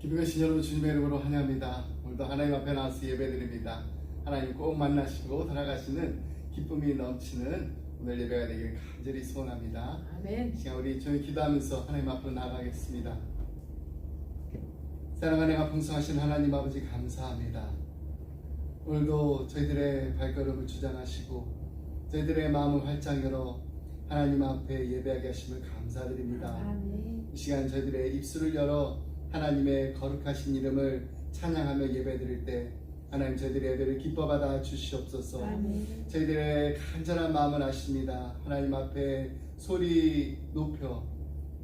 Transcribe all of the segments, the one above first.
기쁨 계신 여러분 주님의 이름으로 환영합니다. 오늘도 하나님 앞에 나와서 예배드립니다. 하나님 꼭 만나시고 살아가시는 기쁨이 넘치는 오늘 예배가 되기를 간절히 소원합니다. 아멘. 이 시간 우리 조용히 기도하면서 하나님 앞으로 나아가겠습니다. 사랑하는 내가 풍성하신 하나님 아버지 감사합니다. 오늘도 저희들의 발걸음을 주장하시고 저희들의 마음을 활짝 열어 하나님 앞에 예배하게 하심을 감사드립니다. 아멘. 이 시간 저희들의 입술을 열어 하나님의 거룩하신 이름을 찬양하며 예배드릴 때 하나님 저희들의 예배를 기뻐받아 주시옵소서. 아멘. 저희들의 간절한 마음을 아십니다. 하나님 앞에 소리 높여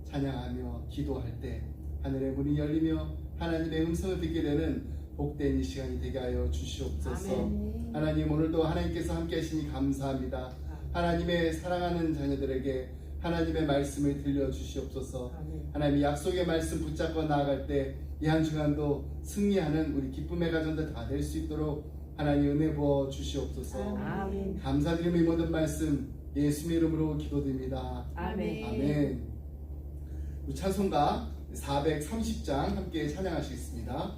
찬양하며 기도할 때 하늘의 문이 열리며 하나님의 음성을 듣게 되는 복된 이 시간이 되게 하여 주시옵소서. 아멘. 하나님 오늘도 하나님께서 함께 하시니 감사합니다. 하나님의 사랑하는 자녀들에게 하나님의 말씀을 들려주시옵소서. 아멘. 하나님의 약속의 말씀 붙잡고 나아갈 때 이 한 주간도 승리하는 우리 기쁨의 가정들 다 될 수 있도록 하나님 은혜 부어 주시옵소서. 아멘. 감사드리며 이 모든 말씀 예수님의 이름으로 기도드립니다. 아멘. 아멘. 우리 찬송가 430장 함께 찬양하시겠습니다.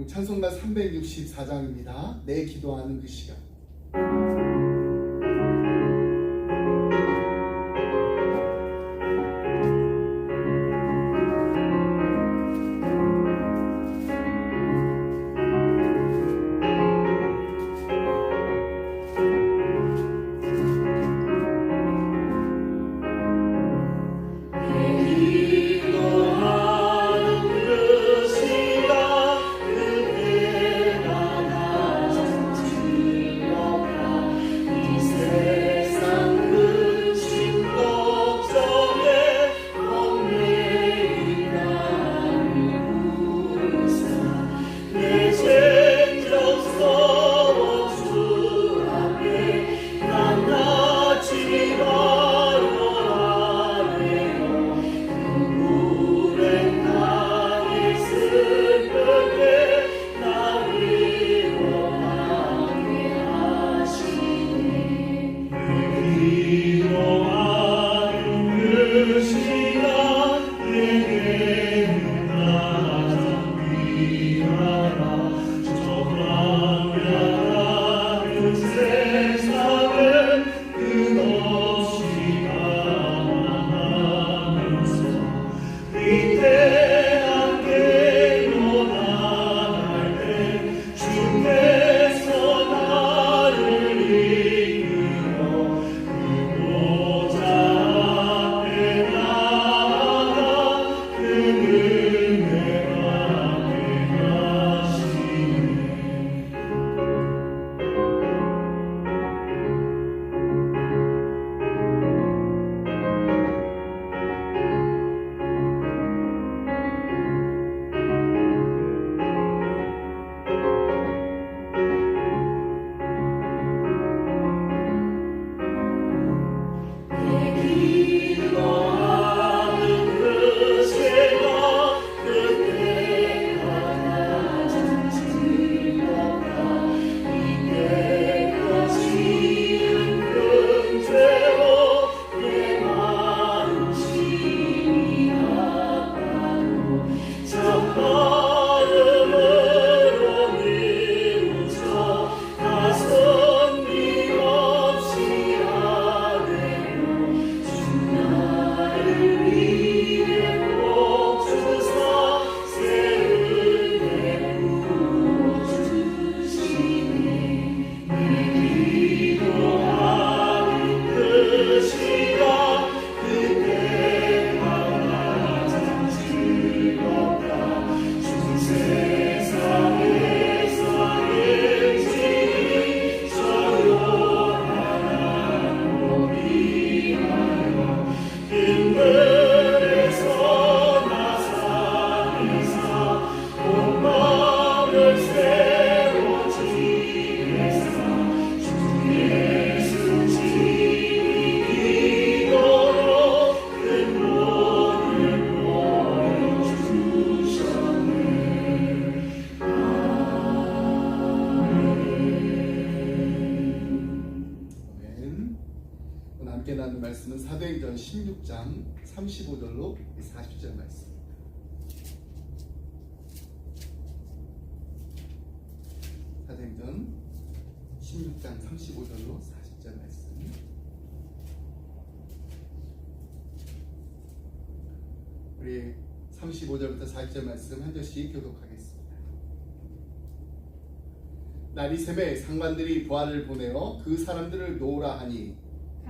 찬송가 364장입니다. 내 기도하는 그 시간. 그 함께 나눈 말씀은 사도행전 16장 35절로 40절 말씀. 사도행전 16장 35절로 40절 말씀. 우리 35절부터 40절 말씀 한 절씩 교독하겠습니다. 날이 새매 상관들이 부하를 보내어 그 사람들을 놓으라 하니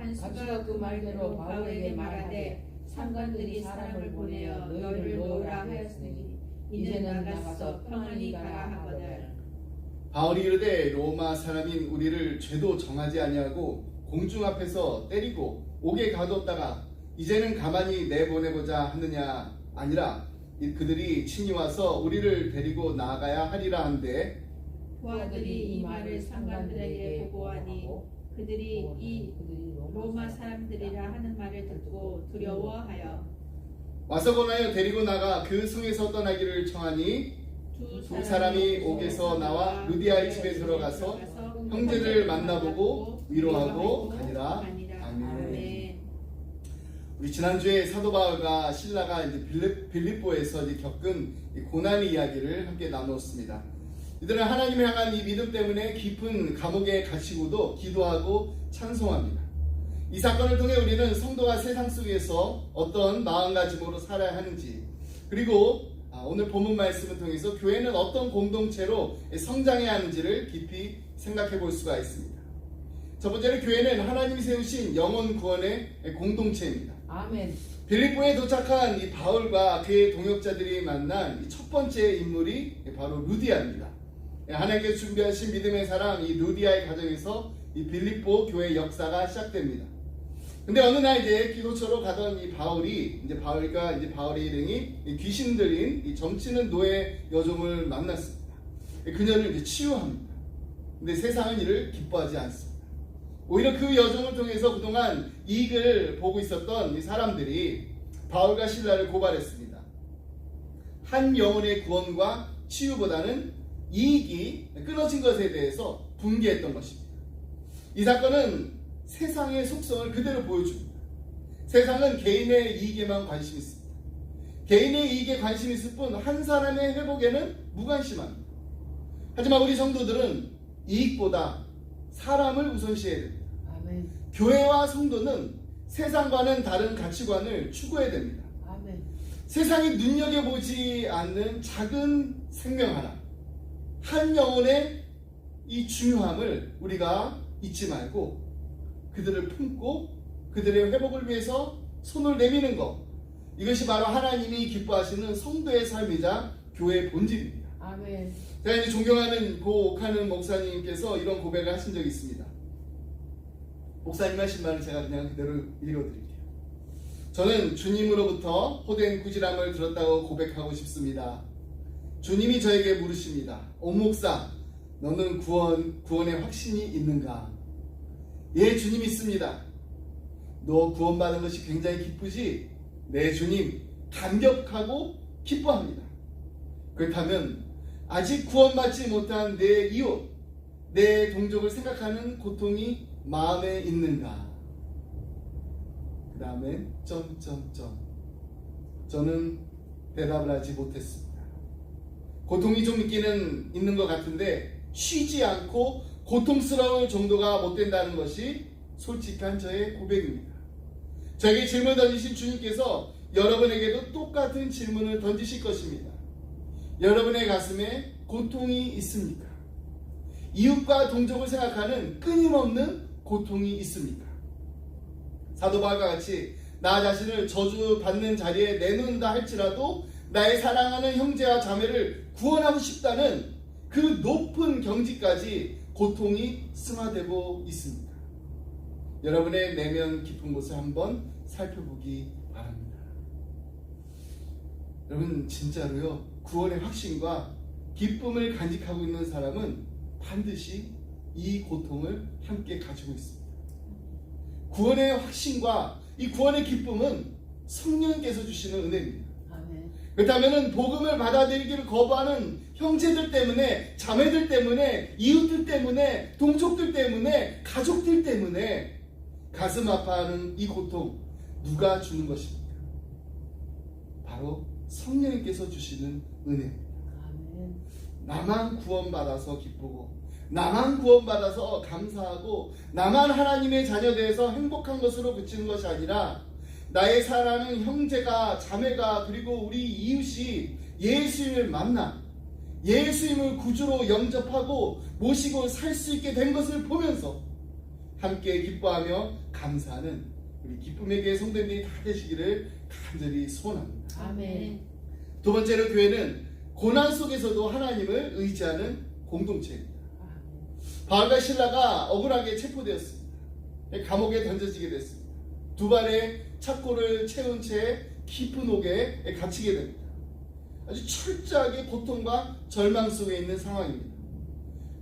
간수가 그 말대로 바울에게 말하되 상관들이 사람을 보내어 너희를 놓으라 하였으니 이제는 나가서 평안히 가라 하거늘. 바울이 이르되 로마 사람인 우리를 죄도 정하지 아니하고 공중 앞에서 때리고 옥에 가뒀다가 이제는 가만히 내보내보자 하느냐 아니라 그들이 친히 와서 우리를 데리고 나가야 하리라 한데 부하들이 이 말을 상관들에게 보고하니 그들이 이 로마 사람들이라 하는 말을 듣고 두려워하여 와서 권하여 데리고 나가 그 성에서 떠나기를 청하니 두 사람이 옥에서 나와 루디아의 집에 들어가서 형제를 만나보고 위로하고 가니라. 아멘. 우리 지난주에 사도 바울과 실라가 이제 빌립보에서 이제 겪은 고난의 이야기를 함께 나누었습니다. 이들은 하나님을 향한 이 믿음 때문에 깊은 감옥에 갇히고도 기도하고 찬송합니다. 이 사건을 통해 우리는 성도가 세상 속에서 어떤 마음가짐으로 살아야 하는지, 그리고 오늘 본문 말씀을 통해서 교회는 어떤 공동체로 성장해야 하는지를 깊이 생각해 볼 수가 있습니다. 첫 번째로 교회는 하나님이 세우신 영혼 구원의 공동체입니다. 아멘. 빌립보에 도착한 이 바울과 그의 동역자들이 만난 첫 번째 인물이 바로 루디아입니다. 하나님께서 준비하신 믿음의 사람 이 루디아의 가정에서 이 빌립보 교회 역사가 시작됩니다. 근데 어느 날 이제 기도처로 가던 이 바울이 바울의 일행이 귀신 들린 이 점치는 노예 여종을 만났습니다. 그녀를 이제 치유합니다. 근데 세상은 이를 기뻐하지 않습니다. 오히려 그 여종을 통해서 그동안 이익을 보고 있었던 이 사람들이 바울과 실라를 고발했습니다. 한 영혼의 구원과 치유보다는 이익이 끊어진 것에 대해서 분개했던 것입니다. 이 사건은 세상의 속성을 그대로 보여줍니다. 세상은 개인의 이익에만 관심이 있습니다. 개인의 이익에 관심이 있을 뿐 한 사람의 회복에는 무관심합니다. 하지만 우리 성도들은 이익보다 사람을 우선시해야 됩니다. 아멘. 교회와 성도는 세상과는 다른 가치관을 추구해야 됩니다. 아멘. 세상이 눈여겨보지 않는 작은 생명 하나, 한 영혼의 이 중요함을 우리가 잊지 말고 그들을 품고 그들의 회복을 위해서 손을 내미는 것, 이것이 바로 하나님이 기뻐하시는 성도의 삶이자 교회의 본질입니다. 아멘. 제가 이제 존경하는 고 옥하는 목사님께서 이런 고백을 하신 적이 있습니다. 목사님 하신 말을 제가 그냥 그대로 읽어드릴게요. 저는 주님으로부터 호된 꾸지람을 들었다고 고백하고 싶습니다. 주님이 저에게 물으십니다. 오 목사, 너는 구원의 확신이 있는가? 예, 주님 있습니다. 너 구원받은 것이 굉장히 기쁘지? 네, 주님, 감격하고 기뻐합니다. 그렇다면 아직 구원받지 못한 내 이웃, 내 동족을 생각하는 고통이 마음에 있는가? 그 다음에 저는 대답을 하지 못했습니다. 고통이 좀 있는 것 같은데 쉬지 않고 고통스러울 정도가 못 된다는 것이 솔직한 저의 고백입니다. 저에게 질문을 던지신 주님께서 여러분에게도 똑같은 질문을 던지실 것입니다. 여러분의 가슴에 고통이 있습니까? 이웃과 동족을 생각하는 끊임없는 고통이 있습니까? 사도 바울과 같이 나 자신을 저주받는 자리에 내놓는다 할지라도 나의 사랑하는 형제와 자매를 구원하고 싶다는 그 높은 경지까지 고통이 승화되고 있습니다. 여러분의 내면 깊은 곳을 한번 살펴보기 바랍니다. 여러분, 진짜로요, 구원의 확신과 기쁨을 간직하고 있는 사람은 반드시 이 고통을 함께 가지고 있습니다. 구원의 확신과 이 구원의 기쁨은 성령께서 주시는 은혜입니다. 그렇다면 복음을 받아들이기를 거부하는 형제들 때문에, 자매들 때문에, 이웃들 때문에, 동족들 때문에, 가족들 때문에 가슴 아파하는 이 고통 누가 주는 것입니까? 바로 성령님께서 주시는 은혜입니다. 아멘. 나만 구원받아서 기쁘고 나만 구원받아서 감사하고 나만 하나님의 자녀 되어서 행복한 것으로 그치는 것이 아니라 나의 사랑하는 형제가 자매가 그리고 우리 이웃이 예수님을 만나 예수님을 구주로 영접하고 모시고 살 수 있게 된 것을 보면서 함께 기뻐하며 감사하는 우리 기쁨의 교회 성도님들이 다 되시기를 간절히 소원합니다. 아멘. 두 번째로 교회는 고난 속에서도 하나님을 의지하는 공동체입니다. 바울과 실라가 억울하게 체포되었습니다. 감옥에 던져지게 됐습니다. 두 발의 착고를 채운 채 깊은 옥에 갇히게 됩니다. 아주 철저하게 고통과 절망 속에 있는 상황입니다.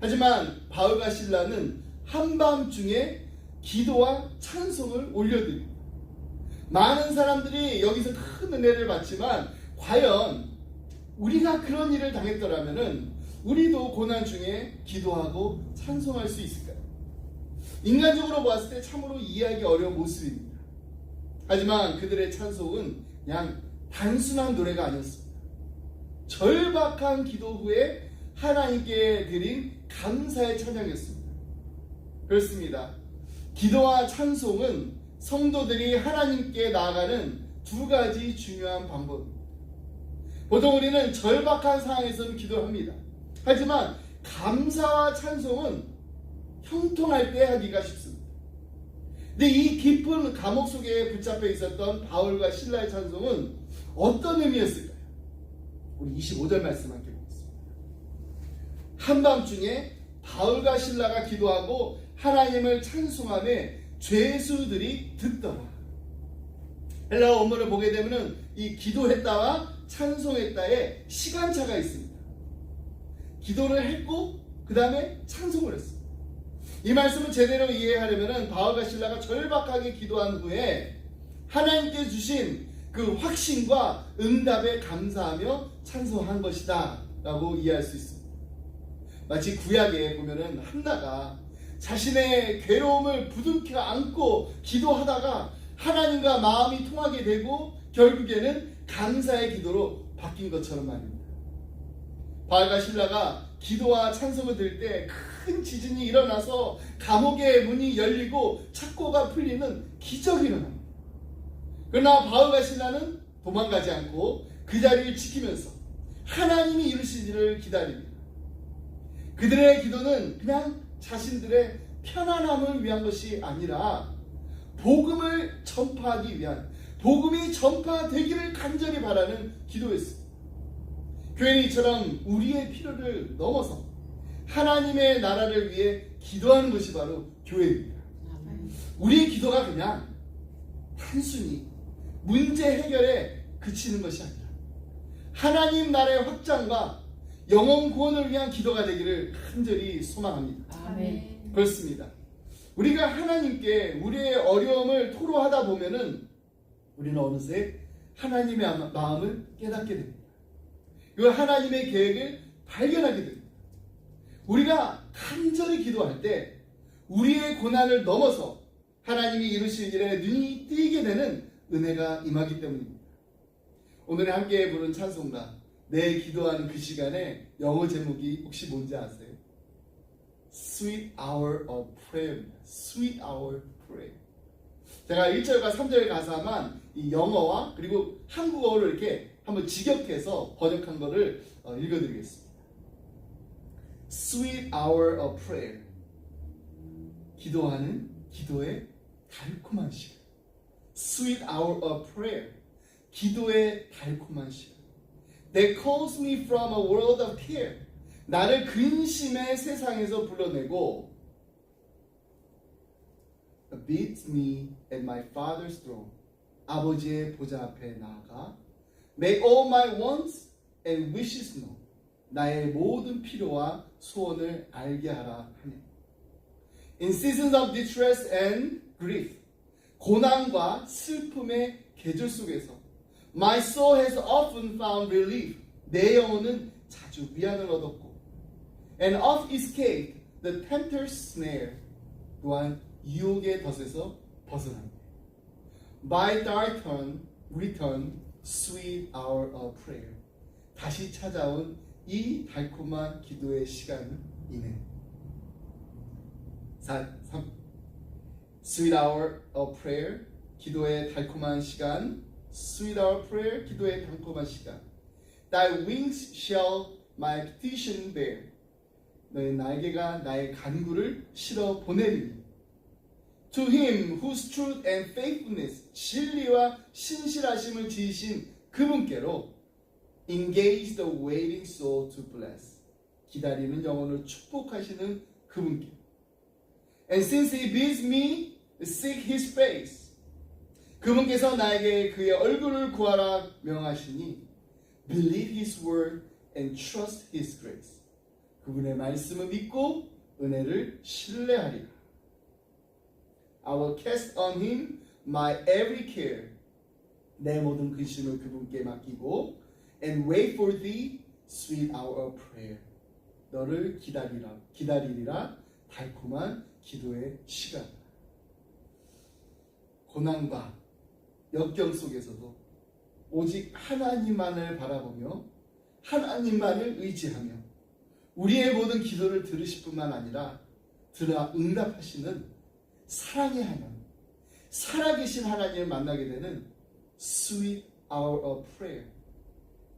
하지만 바울과 실라는 한밤중에 기도와 찬송을 올려드립니다. 많은 사람들이 여기서 큰 은혜를 받지만 과연 우리가 그런 일을 당했더라면 우리도 고난 중에 기도하고 찬송할 수 있을까요? 인간적으로 보았을 때 참으로 이해하기 어려운 모습입니다. 하지만 그들의 찬송은 그냥 단순한 노래가 아니었습니다. 절박한 기도 후에 하나님께 드린 감사의 찬양이었습니다. 그렇습니다. 기도와 찬송은 성도들이 하나님께 나아가는 두 가지 중요한 방법입니다. 보통 우리는 절박한 상황에서는 기도합니다. 하지만 감사와 찬송은 형통할 때 하기가 쉽습니다. 근데 이 깊은 감옥 속에 붙잡혀 있었던 바울과 실라의 찬송은 어떤 의미였을까요? 우리 25절 말씀 함께 보겠습니다. 한밤중에 바울과 실라가 기도하고 하나님을 찬송하며 죄수들이 듣더라. 헬라어 원문을 보게 되면 이 기도했다와 찬송했다에 시간차가 있습니다. 기도를 했고 그 다음에 찬송을 했습니다. 이 말씀을 제대로 이해하려면 바울과 실라가 절박하게 기도한 후에 하나님께 주신 그 확신과 응답에 감사하며 찬송한 것이다 라고 이해할 수 있습니다. 마치 구약에 보면은 한나가 자신의 괴로움을 부둥켜 안고 기도하다가 하나님과 마음이 통하게 되고 결국에는 감사의 기도로 바뀐 것처럼 말입니다. 바울과 실라가 기도와 찬송을 들을 때 큰 지진이 일어나서 감옥의 문이 열리고 착고가 풀리는 기적이 일어납니다. 그러나 바울과 실라는 도망가지 않고 그 자리를 지키면서 하나님이 이루시기를 기다립니다. 그들의 기도는 그냥 자신들의 편안함을 위한 것이 아니라 복음을 전파하기 위한, 복음이 전파되기를 간절히 바라는 기도였습니다. 교회는 이처럼 우리의 필요를 넘어서 하나님의 나라를 위해 기도하는 것이 바로 교회입니다. 우리의 기도가 그냥 단순히 문제 해결에 그치는 것이 아니라 하나님 나라의 확장과 영혼 구원을 위한 기도가 되기를 간절히 소망합니다. 아멘. 그렇습니다. 우리가 하나님께 우리의 어려움을 토로하다 보면은 우리는 어느새 하나님의 마음을 깨닫게 됩니다. 그 하나님의 계획을 발견하게 됩니다. 우리가 간절히 기도할 때 우리의 고난을 넘어서 하나님이 이루실 일에 눈이 띄게 되는 은혜가 임하기 때문입니다. 오늘 함께 부른 찬송가 내 기도하는 그 시간에 영어 제목이 혹시 뭔지 아세요? Sweet Hour of Prayer입니다. Sweet Hour of Prayer. 제가 1절과 3절 가사만 이 영어와 그리고 한국어를 이렇게 한번 직역해서 번역한 거를 읽어드리겠습니다. Sweet Hour of Prayer. 기도하는 기도의 달콤한 시간. Sweet Hour of Prayer. 기도의 달콤한 시간. That calls me from a world of care. 나를 근심의 세상에서 불러내고 beats me at my father's throne. 아버지의 보좌 앞에 나아가 make all my wants and wishes known. 나의 모든 필요와 소원을 알게 하라 하네. In seasons of distress and grief. 고난과 슬픔의 계절 속에서 My soul has often found relief. 내 영혼은 자주 위안을 얻었고 and oft escaped the tempter's snare. 또한 유혹의 덫에서 벗어납니다. By thy return, sweet hour of prayer. 다시 찾아온 이 달콤한 기도의 시간은 이내. 3. Sweet hour of prayer. 기도의 달콤한 시간. Sweet hour of prayer. 기도의 달콤한 시간. Thy wings shall my petition bear. 너의 날개가 나의 간구를 실어 보내리니. To him whose truth and faithfulness, 진리와 신실하심을 지으신 그분께로 engage the waiting soul to bless. 기다리는 영혼을 축복하시는 그분께. And since he bids me seek his face. 그분께서 나에게 그의 얼굴을 구하라 명하시니 believe his word and trust his grace. 그분의 말씀을 믿고 은혜를 신뢰하리라. I will cast on him my every care. 내 모든 근심을 그분께 맡기고 and wait for thee sweet hour of prayer. 너를 기다리리라 달콤한 기도의 시간. 고난과 역경 속에서도 오직 하나님만을 바라보며 하나님만을 의지하며 우리의 모든 기도를 들으실 뿐만 아니라 들어 응답하시는 사랑의 하나님, 살아계신 하나님을 만나게 되는 sweet hour of prayer.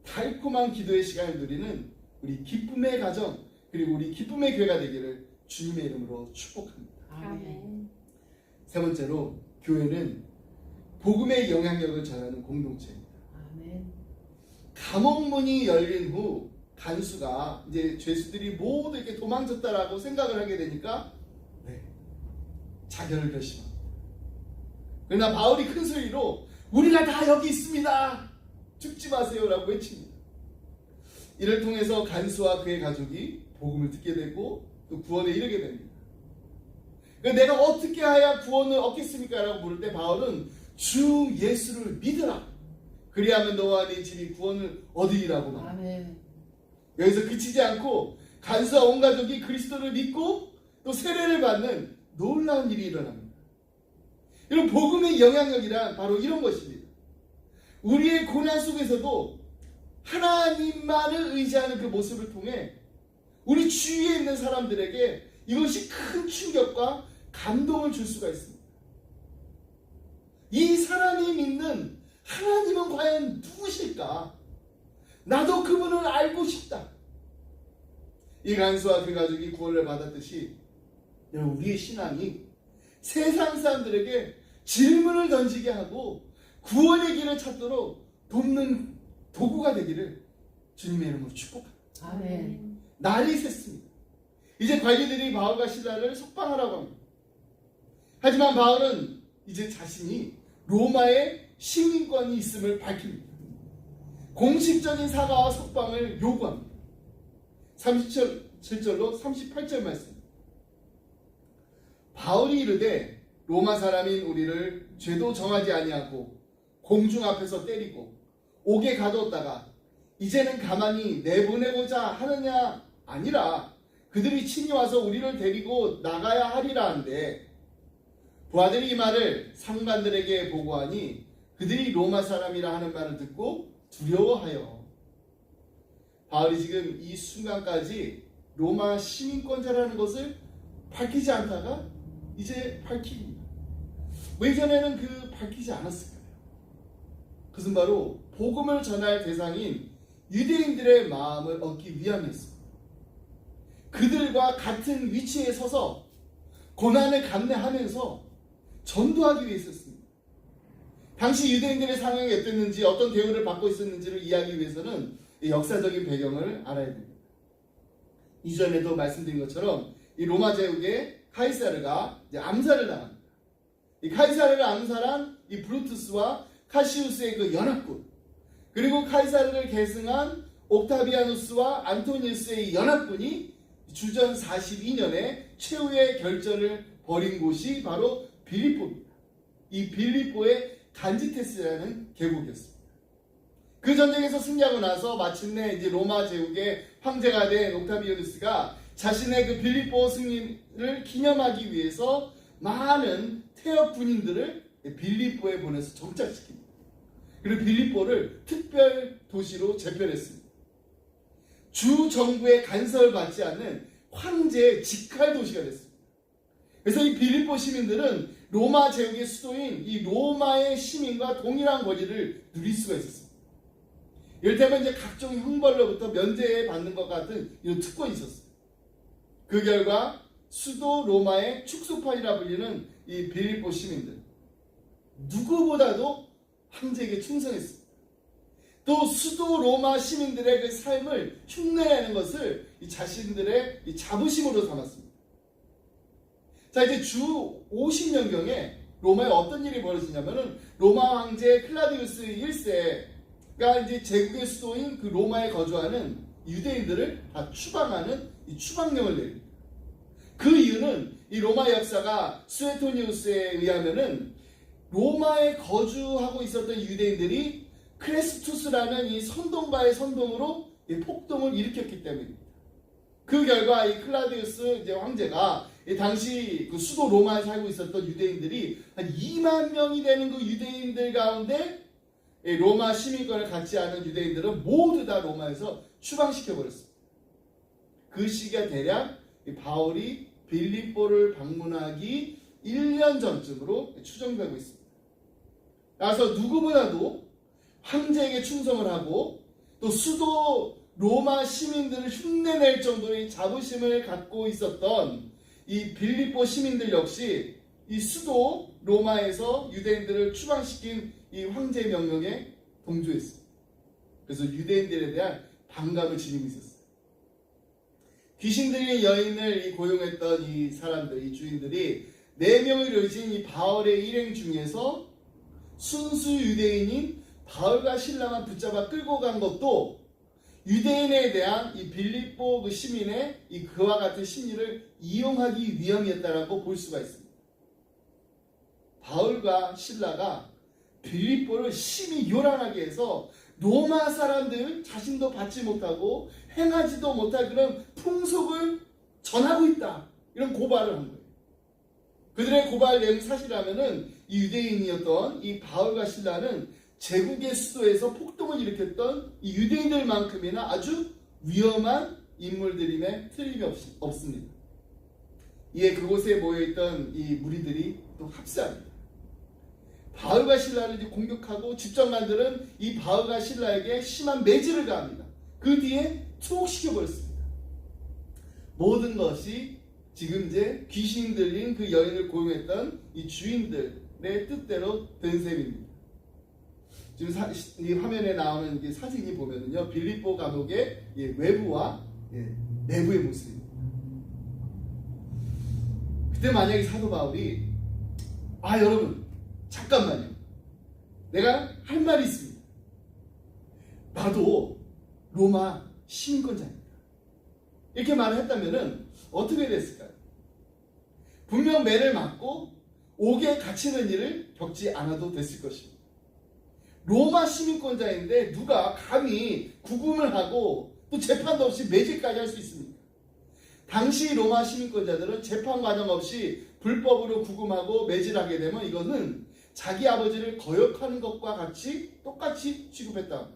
달콤한 기도의 시간을 누리는 우리 기쁨의 가정 그리고 우리 기쁨의 교회가 되기를 주님의 이름으로 축복합니다. 아멘. 세 번째로 교회는 복음의 영향력을 전하는 공동체입니다. 아멘. 감옥문이 열린 후 간수가 이제 죄수들이 모두 이렇게 도망쳤다라고 생각을 하게 되니까 자결을 결심합니다. 그러나 바울이 큰 소리로 우리가 다 여기 있습니다. 죽지 마세요라고 외칩니다. 이를 통해서 간수와 그의 가족이 복음을 듣게 되고 또 구원에 이르게 됩니다. 그러니까 내가 어떻게 해야 구원을 얻겠습니까? 라고 물을 때 바울은 주 예수를 믿으라. 그리하면 너와 네 집이 구원을 얻으리라고 말합니다. 아멘. 여기서 그치지 않고 간수와 온 가족이 그리스도를 믿고 또 세례를 받는 놀라운 일이 일어납니다. 이런 복음의 영향력이란 바로 이런 것입니다. 우리의 고난 속에서도 하나님만을 의지하는 그 모습을 통해 우리 주위에 있는 사람들에게 이것이 큰 충격과 감동을 줄 수가 있습니다. 이 사람이 믿는 하나님은 과연 누구실까? 나도 그분을 알고 싶다. 이 간수와 그 가족이 구원을 받았듯이 우리의 신앙이 세상 사람들에게 질문을 던지게 하고 구원의 길을 찾도록 돕는 도구가 되기를 주님의 이름으로 축복합니다. 아멘. 날이 샜습니다. 이제 관리들이 바울과 실라를 석방하라고 합니다. 하지만 바울은 이제 자신이 로마의 시민권이 있음을 밝힙니다. 공식적인 사과와 석방을 요구합니다. 37절로 38절 말씀. 바울이 이르되 로마 사람인 우리를 죄도 정하지 아니하고 공중 앞에서 때리고 옥에 가두었다가 이제는 가만히 내보내고자 하느냐 아니라 그들이 친히 와서 우리를 데리고 나가야 하리라 한데 부하들이 이 말을 상관들에게 보고하니 그들이 로마 사람이라 하는 말을 듣고 두려워하여. 바울이 지금 이 순간까지 로마 시민권자라는 것을 밝히지 않다가 이제 밝힙니다. 왜 전에는 밝히지 않았을까요? 그것은 바로 복음을 전할 대상인 유대인들의 마음을 얻기 위함이었습니다. 그들과 같은 위치에 서서 고난을 감내하면서 전도하기 위해서였습니다. 당시 유대인들의 상황이 어땠는지 어떤 대우를 받고 있었는지를 이해하기 위해서는 역사적인 배경을 알아야 됩니다. 이전에도 말씀드린 것처럼 이 로마 제국의 카이사르가 이제 암살을 당합니다. 이 카이사르를 암살한 이 브루투스와 카시우스의 그 연합군, 그리고 카이사르를 계승한 옥타비아누스와 안토니우스의 연합군이 주전 42년에 최후의 결전을 벌인 곳이 바로 빌립보입니다. 이 빌립보의 간지테스라는 계곡이었습니다. 그 전쟁에서 승리하고 나서 마침내 이제 로마 제국의 황제가 된 옥타비아누스가 자신의 그 빌립보 승리를 기념하기 위해서 많은 퇴역 군인들을 빌립보에 보내서 정착시킵니다. 그리고 빌립보를 특별 도시로 제별했습니다. 주 정부의 간섭을 받지 않는 황제의 직할 도시가 됐습니다. 그래서 이 빌립보 시민들은 로마 제국의 수도인 이 로마의 시민과 동일한 권리를 누릴 수가 있었습니다. 이를테면 이제 각종 형벌로부터 면제받는 것 같은 이런 특권이 있었어요. 그 결과 수도 로마의 축소판이라 불리는 이 빌립보 시민들 누구보다도 황제에게 충성했습니다. 또 수도 로마 시민들의 그 삶을 흉내내는 것을 이 자신들의 이 자부심으로 삼았습니다. 자, 이제 주 50년경에 로마에 어떤 일이 벌어지냐면은 로마 황제 클라디우스 1세가 이제 제국의 수도인 그 로마에 거주하는 유대인들을 다 추방하는 이 추방령을 내립니다. 그 이유는 이 로마 역사가 수에토니우스에 의하면은 로마에 거주하고 있었던 유대인들이 크레스투스라는 이 선동가의 선동으로 이 폭동을 일으켰기 때문입니다. 그 결과 이 클라디우스 이제 황제가 이 당시 그 수도 로마에 살고 있었던 유대인들이 한 2만 명이 되는 그 유대인들 가운데 이 로마 시민권을 갖지 않은 유대인들은 모두 다 로마에서 추방시켜 버렸습니다. 그 시기가 대략 이 바울이 빌립보를 방문하기 1년 전쯤으로 추정되고 있습니다. 따라서 누구보다도 황제에게 충성을 하고 또 수도 로마 시민들을 흉내낼 정도의 자부심을 갖고 있었던 이 빌립보 시민들 역시 이 수도 로마에서 유대인들을 추방시킨 이 황제의 명령에 동조했습니다. 그래서 유대인들에 대한 반감을 지니고 있었어요. 귀신 들린 여인을 고용했던 이 사람들, 이 주인들이 4명을 이루어진 이 바울의 일행 중에서 순수 유대인인 바울과 실라만 붙잡아 끌고 간 것도 유대인에 대한 이 빌립보 그 시민의 이 그와 같은 심리를 이용하기 위함이었다라고 볼 수가 있습니다. 바울과 실라가 빌립보를 심히 요란하게 해서 로마 사람들 자신도 받지 못하고 행하지도 못할 그런 풍속을 전하고 있다. 이런 고발을 한 거예요. 그들의 고발 내용이 사실이라면은 이 유대인이었던 이 바울과 실라는 제국의 수도에서 폭동을 일으켰던 이 유대인들만큼이나 아주 위험한 인물들임에 틀림이 없습니다. 이에 그곳에 모여있던 이 무리들이 또 합세합니다. 바울과 신라를 공격하고 집정관들은 이 바울과 신라에게 심한 매질을 가합니다. 그 뒤에 투옥시켜버렸습니다. 모든 것이 지금 이제 귀신 들린 그 여인을 고용했던 이 주인들의 뜻대로 된 셈입니다. 지금 이 화면에 나오는 이 사진이 보면은요, 빌립보 감옥의 외부와 내부의 모습입니다. 그때 만약에 사도 바울이 여러분 잠깐만요, 내가 할 말이 있습니다. 나도 로마 시민권자입니다. 이렇게 말을 했다면은 어떻게 됐을까요? 분명 매를 맞고 옥에 갇히는 일을 겪지 않아도 됐을 것입니다. 로마 시민권자인데 누가 감히 구금을 하고 또 재판도 없이 매질까지 할 수 있습니까? 당시 로마 시민권자들은 재판 과정 없이 불법으로 구금하고 매질하게 되면 이거는 자기 아버지를 거역하는 것과 같이 똑같이 취급했다.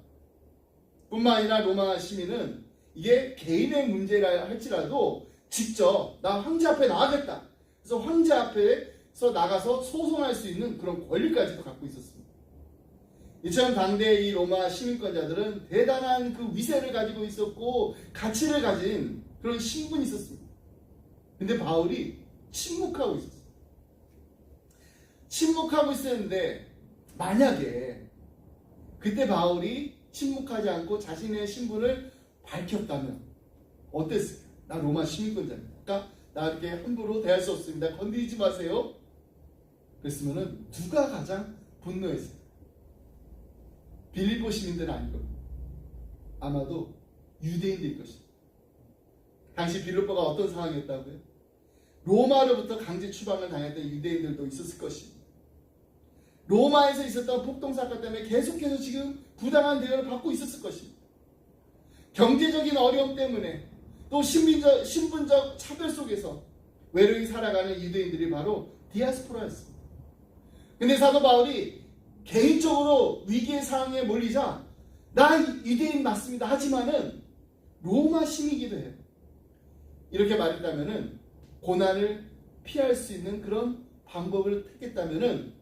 뿐만 아니라 로마 시민은 이게 개인의 문제라 할지라도 직접 나 황제 앞에 나가겠다. 그래서 황제 앞에서 나가서 소송할 수 있는 그런 권리까지도 갖고 있었습니다. 이처럼 당대 이 로마 시민권자들은 대단한 그 위세를 가지고 있었고 가치를 가진 그런 신분이 있었습니다. 근데 바울이 침묵하고 있었어요. 침묵하고 있었는데 만약에 그때 바울이 침묵하지 않고 자신의 신분을 밝혔다면 어땠을까요? 나 로마 시민권자입니다. 그러니까 나 이렇게 함부로 대할 수 없습니다. 건드리지 마세요. 그랬으면은 누가 가장 분노했을까요? 빌립보 시민들은 아닐 겁니다. 아마도 유대인들일 것입니다. 당시 빌립보가 어떤 상황이었다고요? 로마로부터 강제 추방을 당했던 유대인들도 있었을 것입니다. 로마에서 있었던 폭동사건 때문에 계속해서 지금 부당한 대우를 받고 있었을 것입니다. 경제적인 어려움 때문에 또 신분적 차별 속에서 외로이 살아가는 유대인들이 바로 디아스포라였습니다. 근데 사도 바울이 개인적으로 위기의 상황에 몰리자 나 유대인 맞습니다. 하지만은 로마 신이기도 해요. 이렇게 말했다면은 고난을 피할 수 있는 그런 방법을 택했다면은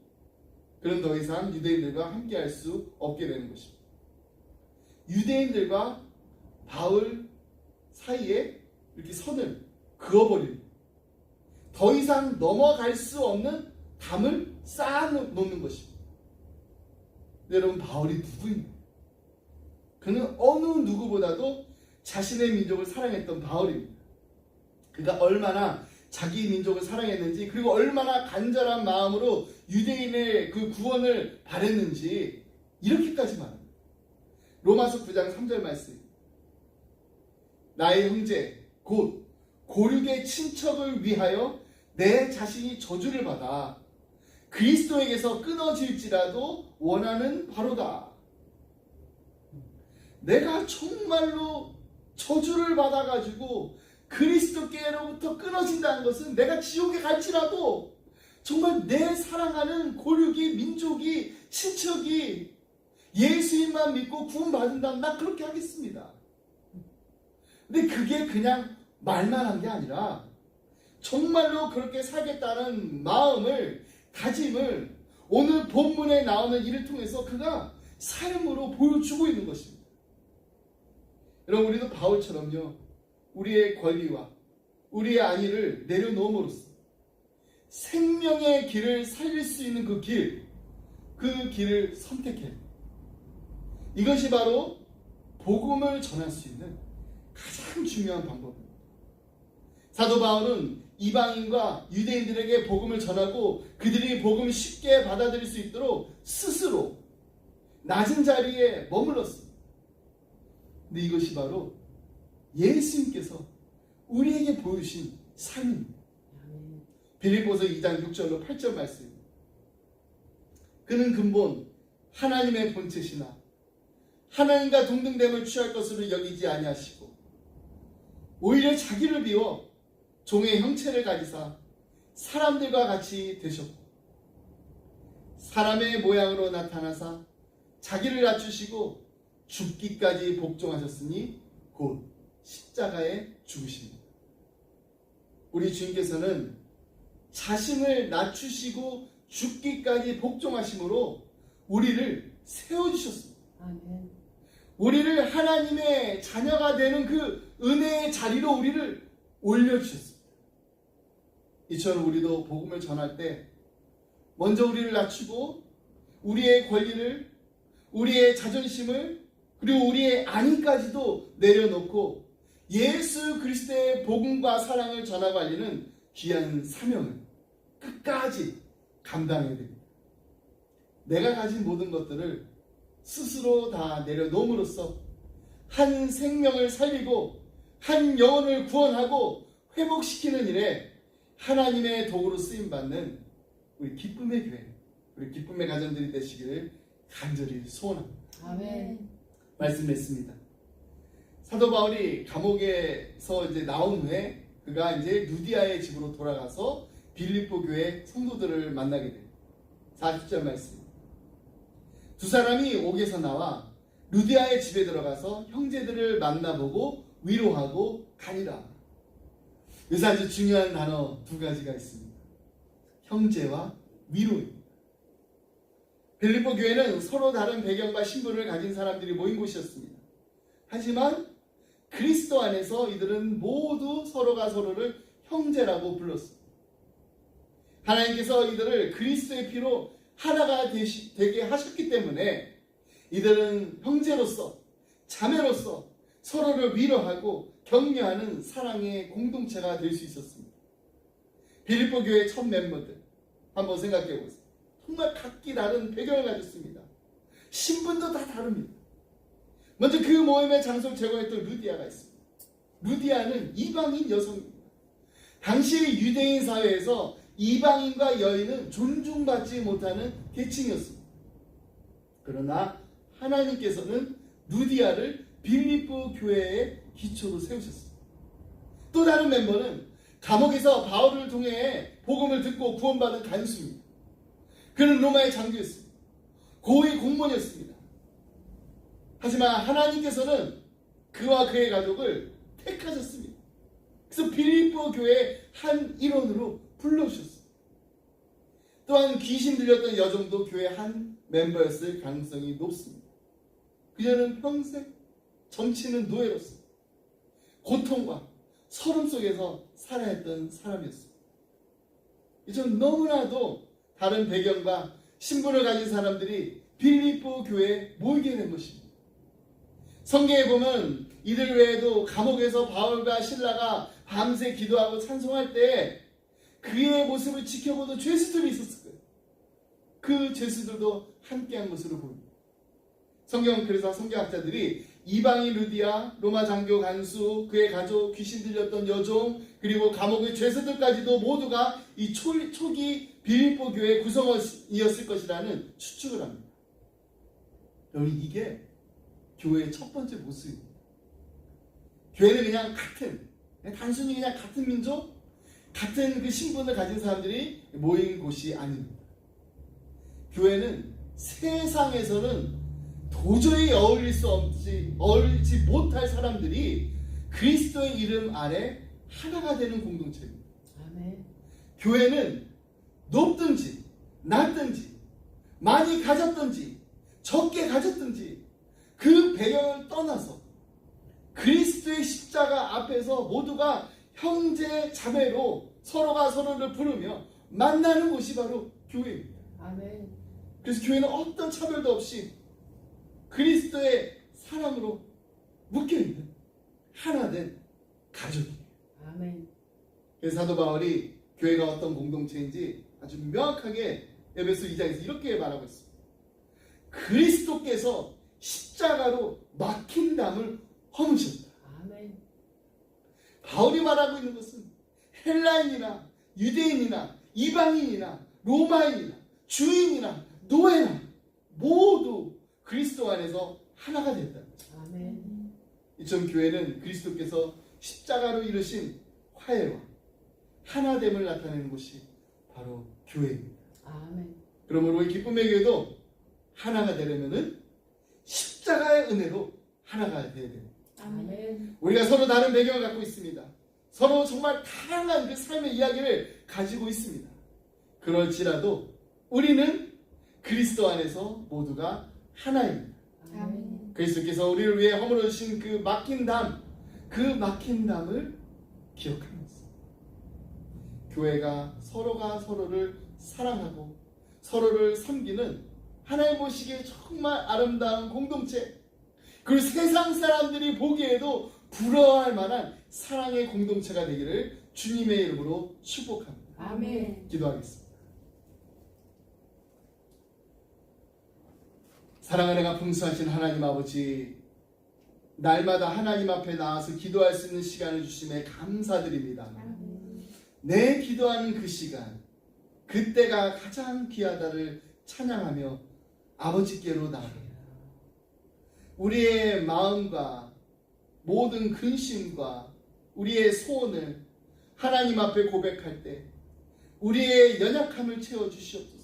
그럼 더 이상 유대인들과 함께할 수 없게 되는 것입니다. 유대인들과 바울 사이에 이렇게 선을 그어버리는, 더 이상 넘어갈 수 없는 담을 쌓아놓는 것입니다. 여러분, 바울이 누구인가? 그는 어느 누구보다도 자신의 민족을 사랑했던 바울입니다. 그가 얼마나 자기 민족을 사랑했는지, 그리고 얼마나 간절한 마음으로 유대인의 그 구원을 바랬는지 이렇게까지 말합니다. 로마서 9장 3절 말씀. 나의 형제 곧 고륙의 친척을 위하여 내 자신이 저주를 받아 그리스도에게서 끊어질지라도 원하는 바로다. 내가 정말로 저주를 받아가지고 그리스도께로부터 끊어진다는 것은 내가 지옥에 갈지라도 정말 내 사랑하는 고륙이, 민족이, 친척이 예수님만 믿고 구원받는다면 나 그렇게 하겠습니다. 근데 그게 그냥 말만 한 게 아니라 정말로 그렇게 살겠다는 마음을, 다짐을 오늘 본문에 나오는 일을 통해서 그가 삶으로 보여주고 있는 것입니다. 여러분, 우리도 바울처럼요, 우리의 권리와 우리의 안위를 내려놓음으로써 생명의 길을 살릴 수 있는 그 길을 선택해요. 이것이 바로 복음을 전할 수 있는 가장 중요한 방법입니다. 사도 바울은 이방인과 유대인들에게 복음을 전하고 그들이 복음을 쉽게 받아들일 수 있도록 스스로 낮은 자리에 머물렀습니다. 근데 이것이 바로 예수님께서 우리에게 보여주신 삶입니다. 빌립보서 2장 6절로 8절 말씀입니다. 그는 근본 하나님의 본체시나 하나님과 동등됨을 취할 것으로 여기지 아니하시고 오히려 자기를 비워 종의 형체를 가지사 사람들과 같이 되셨고 사람의 모양으로 나타나사 자기를 낮추시고 죽기까지 복종하셨으니 곧 십자가에 죽으십니다. 우리 주님께서는 자신을 낮추시고 죽기까지 복종하심으로 우리를 세워주셨습니다. 아멘. 우리를 하나님의 자녀가 되는 그 은혜의 자리로 우리를 올려주셨습니다. 이처럼 우리도 복음을 전할 때 먼저 우리를 낮추고 우리의 권리를, 우리의 자존심을, 그리고 우리의 안위까지도 내려놓고 예수 그리스도의 복음과 사랑을 전하고 알리는 귀한 사명을 끝까지 감당해야 됩니다. 내가 가진 모든 것들을 스스로 다 내려놓음으로써 한 생명을 살리고 한 영혼을 구원하고 회복시키는 일에 하나님의 도구로 쓰임받는 우리 기쁨의 교회, 우리 기쁨의 가정들이 되시기를 간절히 소원합니다. 아멘. 말씀했습니다. 사도 바울이 감옥에서 이제 나온 후에 그가 이제 루디아의 집으로 돌아가서 빌립보 교회 성도들을 만나게 돼요. 40절 말씀. 두 사람이 옥에서 나와 루디아의 집에 들어가서 형제들을 만나보고 위로하고 가니라. 여기서 아주 중요한 단어 두 가지가 있습니다. 형제와 위로입니다. 빌립보 교회는 서로 다른 배경과 신분을 가진 사람들이 모인 곳이었습니다. 하지만 그리스도 안에서 이들은 모두 서로가 서로를 형제라고 불렀습니다. 하나님께서 이들을 그리스도의 피로 하나가 되게 하셨기 때문에 이들은 형제로서, 자매로서 서로를 위로하고 격려하는 사랑의 공동체가 될 수 있었습니다. 빌립보 교회의 첫 멤버들 한번 생각해 보세요. 정말 각기 다른 배경을 가졌습니다. 신분도 다 다릅니다. 먼저 그 모임의 장소를 제공했던 루디아가 있습니다. 루디아는 이방인 여성입니다. 당시 유대인 사회에서 이방인과 여인은 존중받지 못하는 계층이었습니다. 그러나 하나님께서는 루디아를 빌립보 교회의 기초로 세우셨습니다. 또 다른 멤버는 감옥에서 바울을 통해 복음을 듣고 구원받은 간수입니다. 그는 로마의 장교였습니다. 고위 공무원이었습니다. 하지만 하나님께서는 그와 그의 가족을 택하셨습니다. 그래서 빌립보 교회의 한 일원으로 불러주셨습니다. 또한 귀신 들렸던 여종도 교회의 한 멤버였을 가능성이 높습니다. 그녀는 평생 정치는 노예로서 고통과 서름 속에서 살아야 했던 사람이었습니다. 좀 너무나도 다른 배경과 신분을 가진 사람들이 빌립보 교회에 모이게 된 것입니다. 성경에 보면 이들 외에도 감옥에서 바울과 실라가 밤새 기도하고 찬송할 때 그의 모습을 지켜보던 죄수들이 있었을 거예요. 그 죄수들도 함께한 것으로 보입니다. 성경은 그래서 성경학자들이 이방인 루디아, 로마 장교 간수, 그의 가족, 귀신 들렸던 여종, 그리고 감옥의 죄수들까지도 모두가 이 초기 빌립보 교회의 구성원이었을 것이라는 추측을 합니다. 여러분, 이게 교회의 첫 번째 모습입니다. 교회는 그냥 단순히 그냥 같은 민족, 같은 그 신분을 가진 사람들이 모인 곳이 아닙니다. 교회는 세상에서는 도저히 어울리지 못할 사람들이 그리스도의 이름 아래 하나가 되는 공동체입니다. 아멘. 교회는 높든지 낮든지 많이 가졌든지 적게 가졌든지 그 배경을 떠나서 그리스도의 십자가 앞에서 모두가 형제 자매로 서로가 서로를 부르며 만나는 곳이 바로 교회입니다. 아멘. 그래서 교회는 어떤 차별도 없이 그리스도의 사랑으로 묶여있는 하나된 가족이에요. 아멘. 그래서 사도 바울이 교회가 어떤 공동체인지 아주 명확하게 에베소 2장에서 이렇게 말하고 있습니다. 그리스도께서 십자가로 막힌 담을 허무셨다. 아멘. 바울이 말하고 있는 것은 헬라인이나 유대인이나 이방인이나 로마인이나 주인이나 노예나 모두 그리스도 안에서 하나가 됐다. 아멘. 이처럼 교회는 그리스도께서 십자가로 이루신 화해와 하나됨을 나타내는 곳이 바로 교회입니다. 아멘. 그러므로 이 기쁨의 교회도 하나가 되려면은 십자가의 은혜로 하나가 되어야 됩니다. 아멘. 우리가 서로 다른 배경을 갖고 있습니다. 서로 정말 다양한 그 삶의 이야기를 가지고 있습니다. 그럴지라도 우리는 그리스도 안에서 모두가 하나입니다. 아멘. 그리스도께서 우리를 위해 허물어 주신 그 막힌 담을 기억하면서 교회가 서로가 서로를 사랑하고 서로를 섬기는 하나님 보시기에 정말 아름다운 공동체, 그리고 세상 사람들이 보기에도 부러워할 만한 사랑의 공동체가 되기를 주님의 이름으로 축복합니다. 아멘. 기도하겠습니다. 사랑의 은혜가 풍성하신 하나님 아버지, 날마다 하나님 앞에 나와서 기도할 수 있는 시간을 주심에 감사드립니다. 내 기도하는 그 시간, 그때가 가장 귀하다를 찬양하며 아버지께로 나아갑니다. 우리의 마음과 모든 근심과 우리의 소원을 하나님 앞에 고백할 때 우리의 연약함을 채워주시옵소서.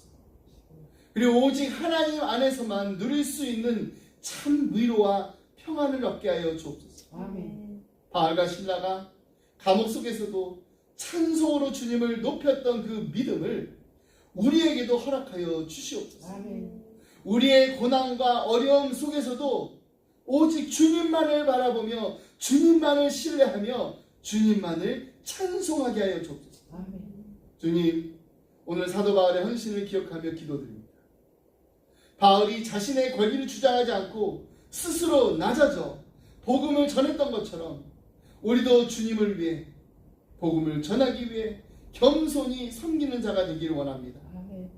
그리고 오직 하나님 안에서만 누릴 수 있는 참 위로와 평안을 얻게 하여 주옵소서. 아멘. 바울과 실라가 감옥 속에서도 찬송으로 주님을 높였던 그 믿음을 우리에게도 허락하여 주시옵소서. 아멘. 우리의 고난과 어려움 속에서도 오직 주님만을 바라보며 주님만을 신뢰하며 주님만을 찬송하게 하여 주옵소서. 아멘. 주님, 오늘 사도 바울의 헌신을 기억하며 기도드립니다. 바울이 자신의 권리를 주장하지 않고 스스로 낮아져 복음을 전했던 것처럼 우리도 주님을 위해 복음을 전하기 위해 겸손히 섬기는 자가 되기를 원합니다. 아멘.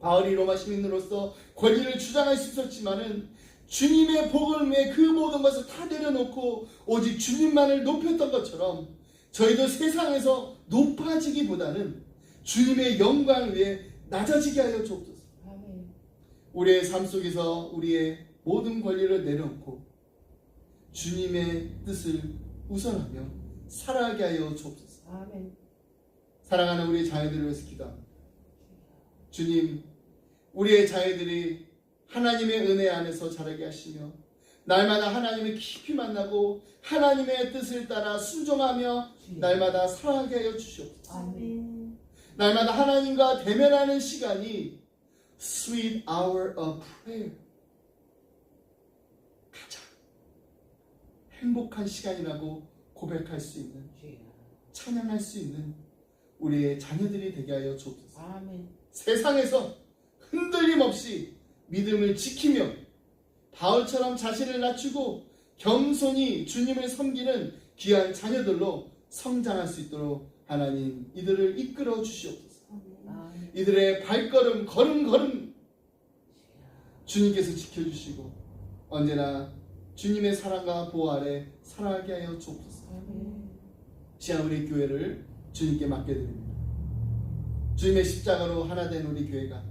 바울이 로마 시민으로서 권리를 주장할 수 있었지만은 주님의 복음을 위해 그 모든 것을 다 내려놓고 오직 주님만을 높였던 것처럼 저희도 세상에서 높아지기보다는 주님의 영광을 위해 낮아지게 하여 주옵소서. 아멘. 우리의 삶 속에서 우리의 모든 권리를 내려놓고 주님의 뜻을 우선하며 살아가게 하여 주옵소서. 아멘. 사랑하는 우리 자녀들을 위해서 기도합니다. 주님, 우리의 자녀들이 하나님의 은혜 안에서 자라게 하시며 날마다 하나님을 깊이 만나고 하나님의 뜻을 따라 순종하며 날마다 사랑하게 하여 주시옵소서. 아멘. 날마다 하나님과 대면하는 시간이 sweet hour of prayer, 가장 행복한 시간이라고 고백할 수 있는, 찬양할 수 있는 우리의 자녀들이 되게 하여 주옵소서. 아멘. 세상에서 흔들림 없이 믿음을 지키며 바울처럼 자신을 낮추고 겸손히 주님을 섬기는 귀한 자녀들로 성장할 수 있도록 하나님 이들을 이끌어 주시옵소서. 아멘. 이들의 발걸음 걸음 주님께서 지켜주시고 언제나 주님의 사랑과 보호 아래 살아가게 하여 주옵소서. 아멘. 시간 우리 교회를 주님께 맡겨드립니다. 주님의 십자가로 하나 된 우리 교회가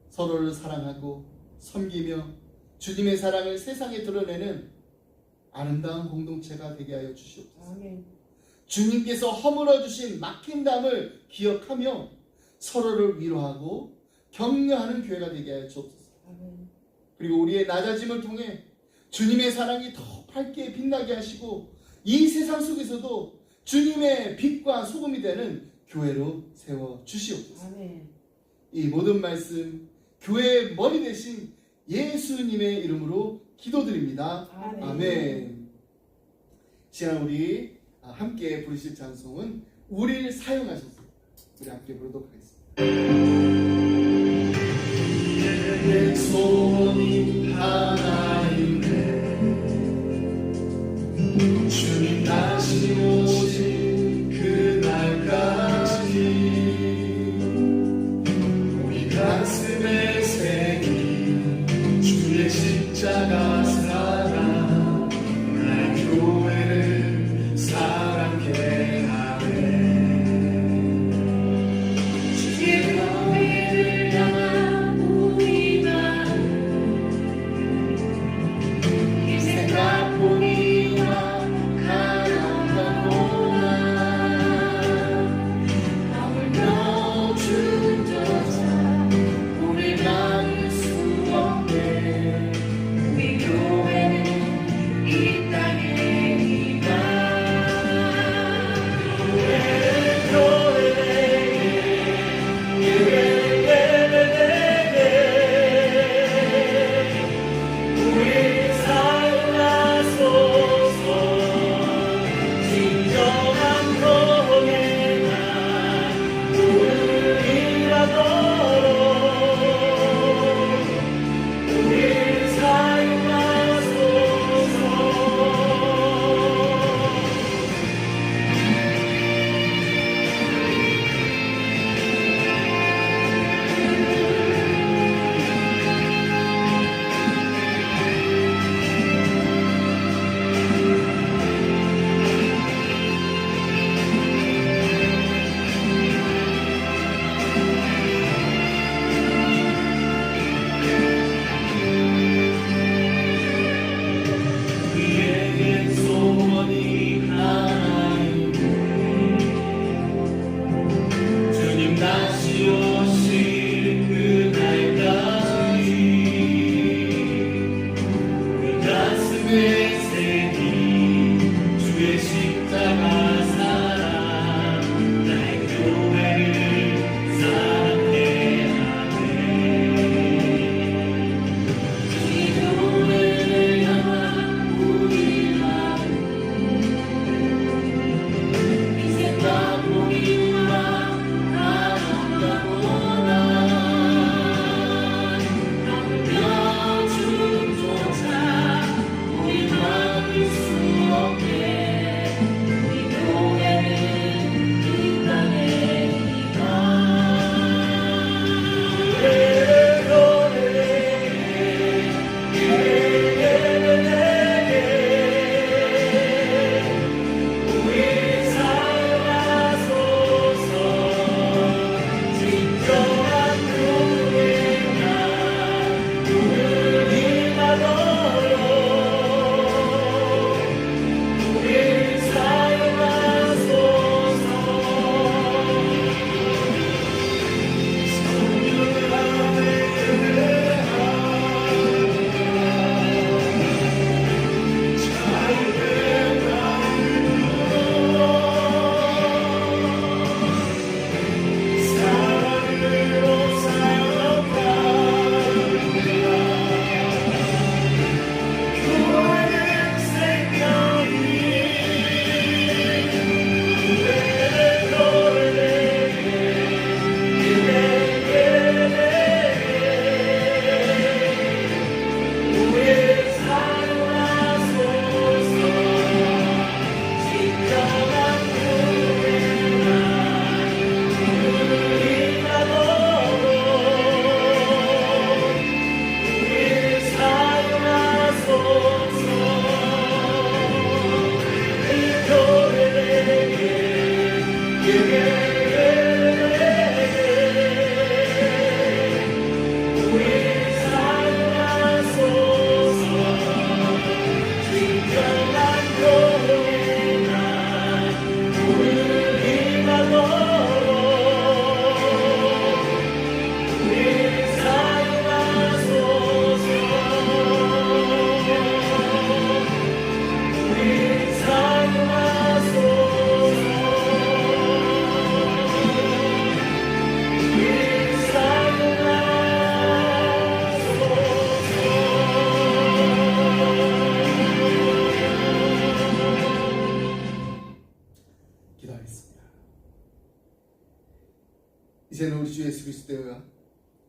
서로를 사랑하고 섬기며 주님의 사랑을 세상에 드러내는 아름다운 공동체가 되게 하여 주시옵소서. 아멘. 주님께서 허물어 주신 막힌 담을 기억하며 서로를 위로하고 격려하는 교회가 되게 하여 주옵소서. 아멘. 그리고 우리의 낮아짐을 통해 주님의 사랑이 더 밝게 빛나게 하시고 이 세상 속에서도 주님의 빛과 소금이 되는 교회로 세워 주시옵소서. 아멘. 이 모든 말씀 교회의 머리 대신 예수님의 이름으로 기도드립니다. 아멘. 아멘. 시간 우리 함께 부르실 찬송은 우리를 사용하셨습니다. 우리 함께 부르도록 하겠습니다. 내 소원이 하나인데 주님 다시 오신 그날까지 우리 가슴에 새긴 주의 십자가 사랑 날 교회를 사랑케 하네. 주의 교회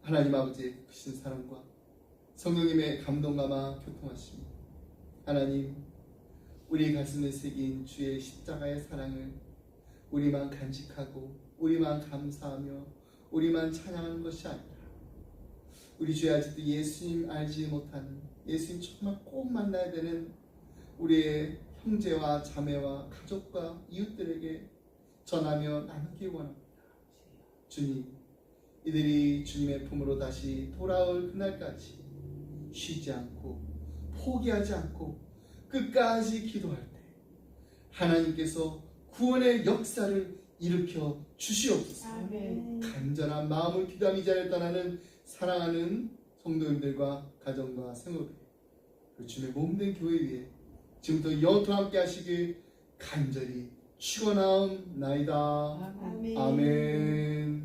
하나님 아버지의 크신 사랑과 성령님의 감동감아 교통하십니다. 하나님, 우리 가슴에 새긴 주의 십자가의 사랑을 우리만 간직하고 우리만 감사하며 우리만 찬양하는 것이 아니라 우리 주의 아직도 예수님 알지 못하는, 예수님 정말 꼭 만나야 되는 우리의 형제와 자매와 가족과 이웃들에게 전하며 나누기 원합니다. 주님, 이들이 주님의 품으로 다시 돌아올 그날까지 쉬지 않고 포기하지 않고 끝까지 기도할 때 하나님께서 구원의 역사를 일으켜 주시옵소서. 아멘. 간절한 마음을 기도하며 이 자리를 떠나는 사랑하는 성도님들과 가정과 생업에 그 주님의 몸된 교회 위에 지금부터 영원토록 함께 하시길 간절히 축원하옵나이다. 아멘. 아멘.